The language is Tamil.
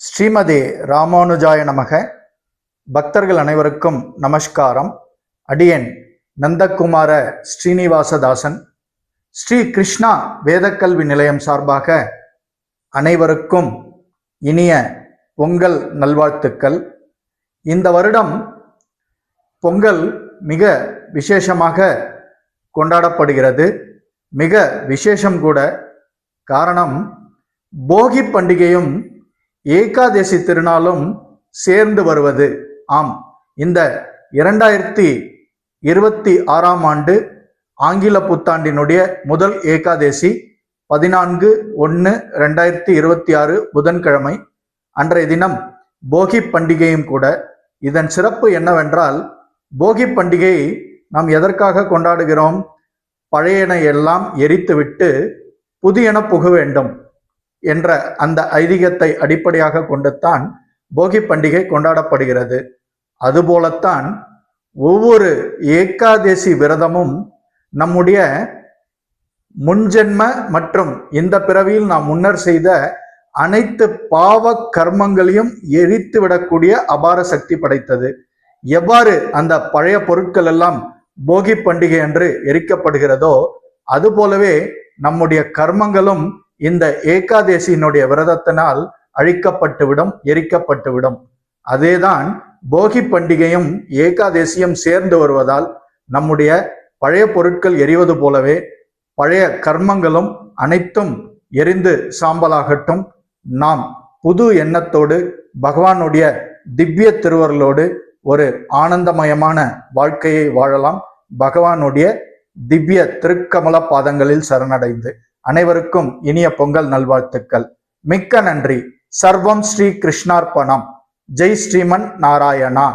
ஸ்ரீமதே ராமானுஜாய நமக. பக்தர்கள் அனைவருக்கும் நமஸ்காரம். அடியேன் நந்தகுமார ஸ்ரீனிவாசதாசன். ஸ்ரீ கிருஷ்ணா வேதக்கல்வி நிலையம் சார்பாக அனைவருக்கும் இனிய பொங்கல் நல்வாழ்த்துக்கள். இந்த வருடம் பொங்கல் மிக விசேஷமாக கொண்டாடப்படுகிறது. மிக விசேஷம் கூட. காரணம், போகி பண்டிகையும் ஏகாதசி திருநாளும் சேர்ந்து வருவது. ஆம், இந்த 2026ஆம் ஆண்டு ஆங்கில புத்தாண்டினுடைய முதல் ஏகாதசி 14/1/2026 புதன்கிழமை. அன்றைய தினம் போகி பண்டிகையும் கூட. இதன் சிறப்பு என்னவென்றால், போகி பண்டிகையை நாம் எதற்காக கொண்டாடுகிறோம்? பழையன எல்லாம் எரித்துவிட்டு புதியன புக வேண்டும் என்ற அந்த ஐதீகத்தை அடிப்படையாக கொண்டுத்தான் போகி பண்டிகை கொண்டாடப்படுகிறது. அதுபோலத்தான் ஒவ்வொரு ஏகாதசி விரதமும் நம்முடைய முன்ஜென்ம மற்றும் இந்த பிறவியில் நாம் முன்னர் செய்த அனைத்து பாவ கர்மங்களையும் எரித்து விடக்கூடிய அபார சக்தி படைத்தது. எவ்வாறு அந்த பழைய பொருட்கள் எல்லாம் போகி பண்டிகை அன்று எரிக்கப்படுகிறதோ, அதுபோலவே நம்முடைய கர்மங்களும் இந்த ஏகாதசியினுடைய விரதத்தினால் அழிக்கப்பட்டுவிடும், எரிக்கப்பட்டுவிடும். அதேதான் போகி பண்டிகையும் ஏகாதசியும் சேர்ந்து வருவதால் நம்முடைய பழைய பொருட்கள் எரிவது போலவே பழைய கர்மங்களும் அனைத்தும் எரிந்து சாம்பலாகட்டும். நாம் புது எண்ணத்தோடு பகவானுடைய திவ்ய திருவருளோடு ஒரு ஆனந்தமயமான வாழ்க்கையை வாழலாம். பகவானுடைய திவ்ய திருக்கமல பாதங்களில் சரணடைந்து அனைவருக்கும் இனிய பொங்கல் நல்வாழ்த்துக்கள். மிக்க நன்றி. சர்வம் ஸ்ரீ கிருஷ்ணார்ப்பணம். ஜெய் ஸ்ரீமன் நாராயணா.